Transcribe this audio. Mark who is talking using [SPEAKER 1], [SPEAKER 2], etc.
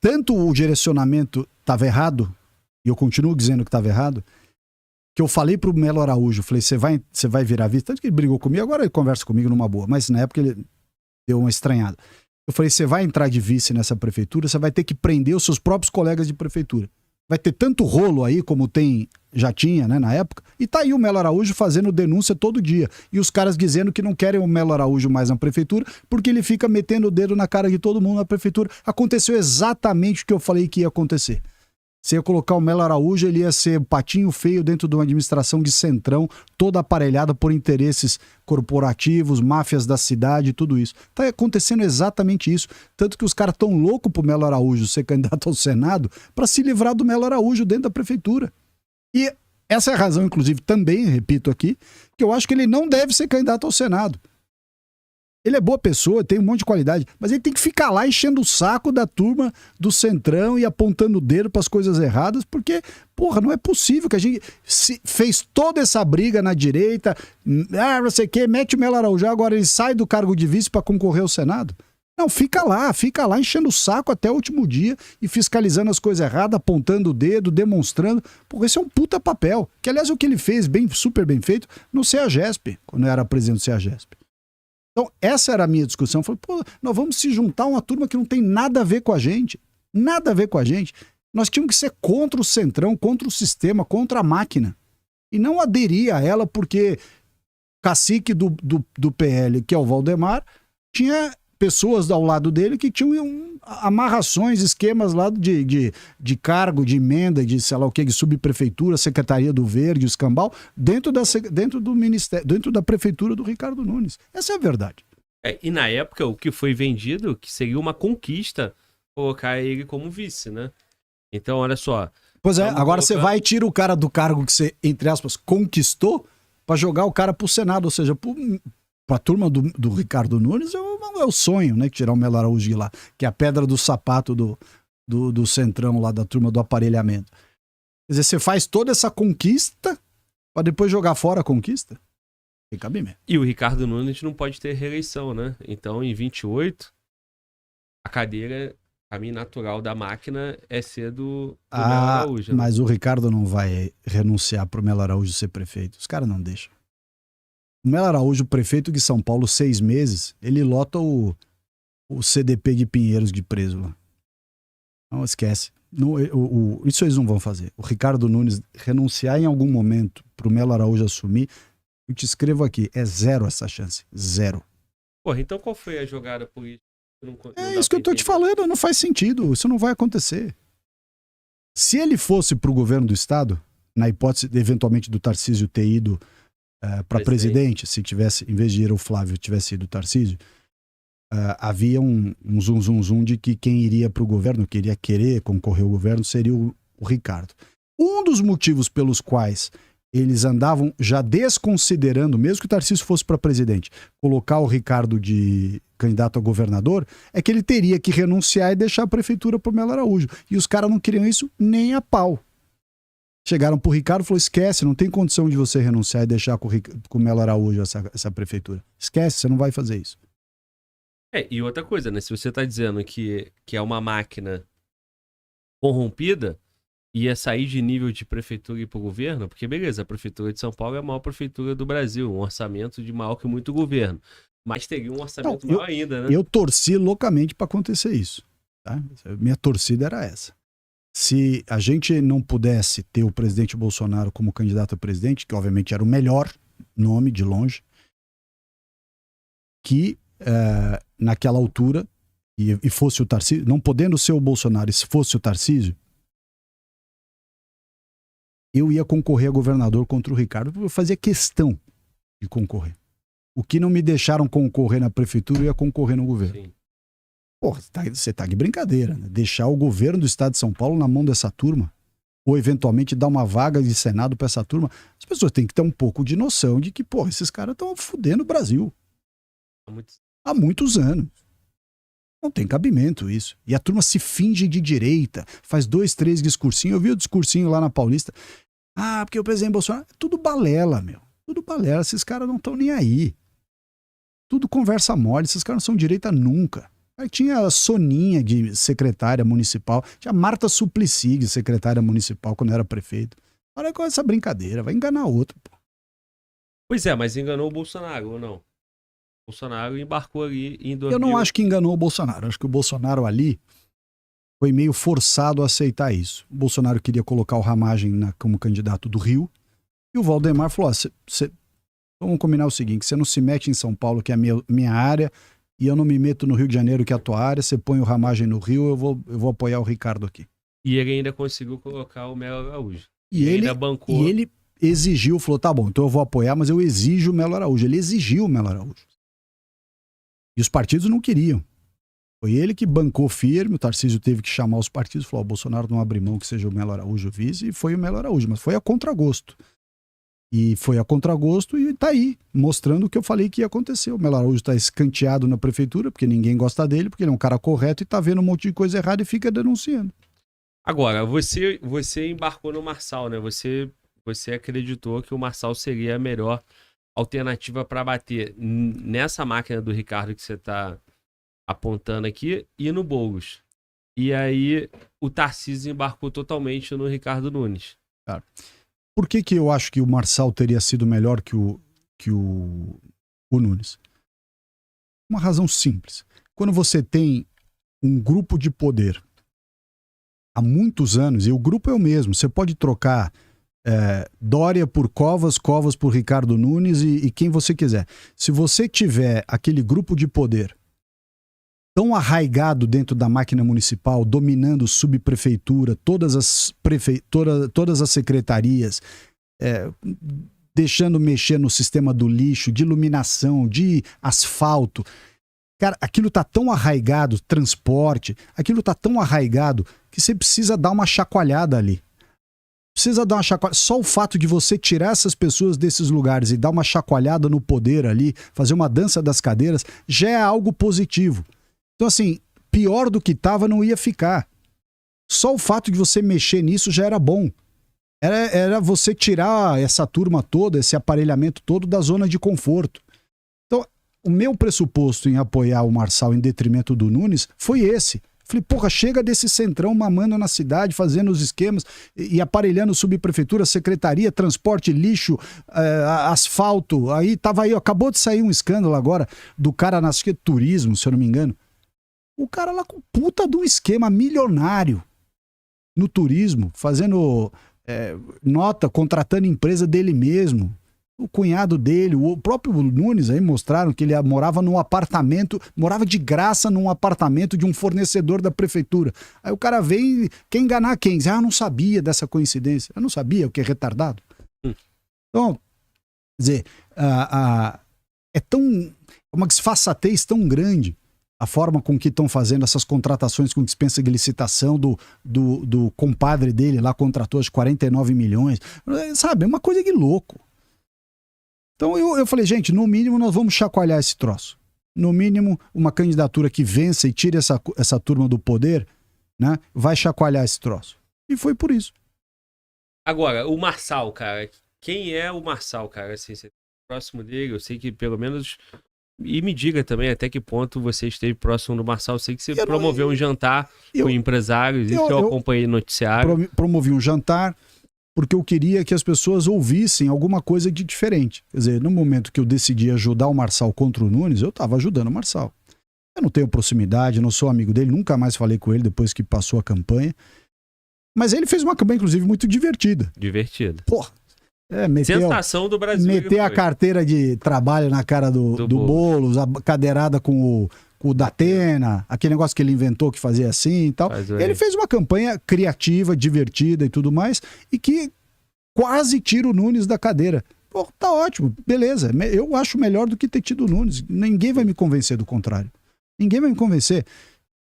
[SPEAKER 1] tanto o direcionamento estava errado, e eu continuo dizendo que estava errado, que eu falei pro Melo Araújo, falei, você vai virar vice, tanto que ele brigou comigo, agora ele conversa comigo numa boa, mas na época ele deu uma estranhada. Eu falei, você vai entrar de vice nessa prefeitura, você vai ter que prender os seus próprios colegas de prefeitura. Vai ter tanto rolo aí como já tinha, né, na época, e tá aí o Melo Araújo fazendo denúncia todo dia, e os caras dizendo que não querem o Melo Araújo mais na prefeitura, porque ele fica metendo o dedo na cara de todo mundo na prefeitura. Aconteceu exatamente o que eu falei que ia acontecer. Você ia colocar o Melo Araújo, ele ia ser patinho feio dentro de uma administração de centrão, toda aparelhada por interesses corporativos, máfias da cidade, tudo isso. Tá acontecendo exatamente isso. Tanto que os caras estão loucos pro Melo Araújo ser candidato ao Senado para se livrar do Melo Araújo dentro da prefeitura. E essa é a razão, inclusive, também, repito aqui, que eu acho que ele não deve ser candidato ao Senado. Ele é boa pessoa, tem um monte de qualidade, mas ele tem que ficar lá enchendo o saco da turma do Centrão e apontando o dedo para as coisas erradas, porque, porra, não é possível que a gente fez toda essa briga na direita, não sei o quê, mete o Melo Araújo, agora ele sai do cargo de vice para concorrer ao Senado. Não, fica lá enchendo o saco até o último dia e fiscalizando as coisas erradas, apontando o dedo, demonstrando. Porra, esse é um puta papel. Que, aliás, é o que ele fez, super bem feito, no CEAGESP, quando era presidente do CEAGESP. Então, essa era a minha discussão. Eu falei, pô, nós vamos se juntar a uma turma que não tem nada a ver com a gente. Nada a ver com a gente. Nós tínhamos que ser contra o Centrão, contra o sistema, contra a máquina. E não aderir a ela porque cacique do PL, que é o Valdemar, tinha pessoas ao lado dele que tinham amarrações, esquemas lá de cargo, de emenda, de sei lá o que, de subprefeitura, Secretaria do Verde, escambau, dentro do ministério, dentro da prefeitura do Ricardo Nunes. Essa é a verdade.
[SPEAKER 2] E na época, o que foi vendido, que seria uma conquista, colocar ele como vice, né? Então, olha só.
[SPEAKER 1] Pois é, agora você vai e tira o cara do cargo que você, entre aspas, conquistou para jogar o cara pro Senado, ou seja, pra turma do Ricardo Nunes é o sonho, né? Tirar o Melo Araújo de lá, que é a pedra do sapato do Centrão lá, da turma do aparelhamento. Quer dizer, você faz toda essa conquista pra depois jogar fora a conquista? Tem cabimento.
[SPEAKER 2] E o Ricardo Nunes não pode ter reeleição, né? Então, em 28, a cadeira, caminho natural da máquina é ser do Melo Araújo. Né?
[SPEAKER 1] Mas o Ricardo não vai renunciar pro Melo Araújo ser prefeito. Os caras não deixam. O Melo Araújo, prefeito de São Paulo, 6 meses, ele lota o CDP de Pinheiros de preso lá. Não esquece. Isso eles não vão fazer. O Ricardo Nunes renunciar em algum momento pro Melo Araújo assumir, eu te escrevo aqui, é zero essa chance. Zero.
[SPEAKER 2] Porra, então qual foi a jogada política?
[SPEAKER 1] É isso que eu tô te falando, não faz sentido. Isso não vai acontecer. Se ele fosse pro governo do estado, na hipótese, eventualmente, do Tarcísio ter ido para presidente, se tivesse, em vez de ir o Flávio, tivesse ido o Tarcísio, havia um zum de que quem iria para o governo, que iria querer concorrer ao governo, seria o Ricardo. Um dos motivos pelos quais eles andavam já desconsiderando, mesmo que o Tarcísio fosse para presidente, colocar o Ricardo de candidato a governador, é que ele teria que renunciar e deixar a prefeitura para o Melo Araújo. E os caras não queriam isso nem a pau. Chegaram pro Ricardo e falaram, esquece, não tem condição de você renunciar e deixar com o Melo Araújo essa prefeitura. Esquece, você não vai fazer isso.
[SPEAKER 2] E outra coisa, né? Se você tá dizendo que é uma máquina corrompida, ia sair de nível de prefeitura e ir pro governo, porque beleza, a prefeitura de São Paulo é a maior prefeitura do Brasil, um orçamento de maior que muito governo. Mas teria um orçamento maior ainda, né?
[SPEAKER 1] Eu torci loucamente para acontecer isso. Tá? Minha torcida era essa. Se a gente não pudesse ter o presidente Bolsonaro como candidato a presidente, que obviamente era o melhor nome de longe, que naquela altura, e fosse o Tarcísio, não podendo ser o Bolsonaro, e se fosse o Tarcísio, eu ia concorrer a governador contra o Ricardo, eu fazia questão de concorrer. O que não me deixaram concorrer na prefeitura, eu ia concorrer no governo.
[SPEAKER 2] Sim.
[SPEAKER 1] Porra, você tá de brincadeira, né? Deixar o governo do estado de São Paulo na mão dessa turma, ou eventualmente dar uma vaga de Senado para essa turma, as pessoas têm que ter um pouco de noção de que, porra, esses caras estão fudendo o Brasil. Há muitos anos. Não tem cabimento isso. E a turma se finge de direita, faz 2, 3 discursinhos. Eu vi o discursinho lá na Paulista. Porque o presidente Bolsonaro... É tudo balela, meu. Tudo balela. Esses caras não estão nem aí. Tudo conversa mole. Esses caras não são direita nunca. Aí tinha a Soninha de secretária municipal, tinha a Marta Suplicy de secretária municipal quando era prefeito. Olha com essa brincadeira, vai enganar outro, pô.
[SPEAKER 2] Pois é, mas enganou o Bolsonaro, ou não? O Bolsonaro embarcou ali em 2000...
[SPEAKER 1] Eu não acho que enganou o Bolsonaro. Acho que o Bolsonaro ali foi meio forçado a aceitar isso. O Bolsonaro queria colocar o Ramagem como candidato do Rio. E o Valdemar falou, vamos combinar o seguinte, você não se mete em São Paulo, que é a minha área, e eu não me meto no Rio de Janeiro, que é a tua área, você põe o Ramagem no Rio, eu vou apoiar o Ricardo aqui.
[SPEAKER 2] E ele ainda conseguiu colocar o Melo Araújo.
[SPEAKER 1] E ele exigiu, falou, tá bom, então eu vou apoiar, mas eu exijo o Melo Araújo. Ele exigiu o Melo Araújo. E os partidos não queriam. Foi ele que bancou firme, o Tarcísio teve que chamar os partidos, falou, o Bolsonaro não abre mão que seja o Melo Araújo o vice, e foi o Melo Araújo, mas foi a contragosto. E foi a contragosto e tá aí, mostrando o que eu falei que ia acontecer. O Melo Araújo tá escanteado na prefeitura, porque ninguém gosta dele, porque ele é um cara correto e tá vendo um monte de coisa errada e fica denunciando.
[SPEAKER 2] Agora, você embarcou no Marçal, né? Você acreditou que o Marçal seria a melhor alternativa para bater nessa máquina do Ricardo que você está apontando aqui e no Boulos. E aí o Tarcísio embarcou totalmente no Ricardo Nunes.
[SPEAKER 1] Cara, por que eu acho que o Marçal teria sido melhor que o Nunes? Uma razão simples. Quando você tem um grupo de poder há muitos anos, e o grupo é o mesmo, você pode trocar Dória por Covas por Ricardo Nunes e quem você quiser. Se você tiver aquele grupo de poder tão arraigado dentro da máquina municipal, dominando subprefeitura, todas as secretarias, deixando mexer no sistema do lixo, de iluminação, de asfalto. Cara, aquilo tá tão arraigado, transporte, aquilo tá tão arraigado que você precisa dar uma chacoalhada ali. Precisa dar uma chacoalhada. Só o fato de você tirar essas pessoas desses lugares e dar uma chacoalhada no poder ali, fazer uma dança das cadeiras, já é algo positivo. Então, assim, pior do que tava não ia ficar. Só o fato de você mexer nisso já era bom. Era você tirar essa turma toda, esse aparelhamento todo da zona de conforto. Então, o meu pressuposto em apoiar o Marçal em detrimento do Nunes foi esse. Falei, porra, chega desse centrão mamando na cidade, fazendo os esquemas e aparelhando subprefeitura, secretaria, transporte, lixo, asfalto. Aí tava aí, acabou de sair um escândalo agora do cara na turismo, se eu não me engano. O cara lá com puta de um esquema milionário no turismo, fazendo nota, contratando empresa dele mesmo. O cunhado dele, o próprio Nunes aí mostraram que ele morava num apartamento, morava de graça num apartamento de um fornecedor da prefeitura. Aí o cara vem, quer enganar quem? Diz, eu não sabia dessa coincidência. Eu não sabia, o que é retardado. Então, quer dizer, uma desfaçatez tão grande a forma com que estão fazendo essas contratações com dispensa de licitação do compadre dele lá, contratou as 49 milhões. Sabe, é uma coisa de louco. Então eu falei, gente, no mínimo nós vamos chacoalhar esse troço. No mínimo, uma candidatura que vença e tire essa turma do poder, né, vai chacoalhar esse troço. E foi por isso.
[SPEAKER 2] Agora, o Marçal, cara. Quem é o Marçal, cara? Assim, você tá próximo dele, eu sei que pelo menos... E me diga também até que ponto você esteve próximo do Marçal. Eu sei que você promoveu um jantar com empresários, isso eu acompanhei no noticiário.
[SPEAKER 1] Promovi um jantar... porque eu queria que as pessoas ouvissem alguma coisa de diferente. Quer dizer, no momento que eu decidi ajudar o Marçal contra o Nunes, eu estava ajudando o Marçal. Eu não tenho proximidade, não sou amigo dele, nunca mais falei com ele depois que passou a campanha. Mas ele fez uma campanha, inclusive, muito divertida.
[SPEAKER 2] Divertida.
[SPEAKER 1] Porra.
[SPEAKER 2] Sensação do Brasil.
[SPEAKER 1] Meter a carteira de trabalho na cara do Boulos, a cadeirada com o Datena, aquele negócio que ele inventou que fazia assim e tal. Ele fez uma campanha criativa, divertida e tudo mais, e que quase tira o Nunes da cadeira. Pô, tá ótimo, beleza. Eu acho melhor do que ter tido o Nunes. Ninguém vai me convencer do contrário. Ninguém vai me convencer.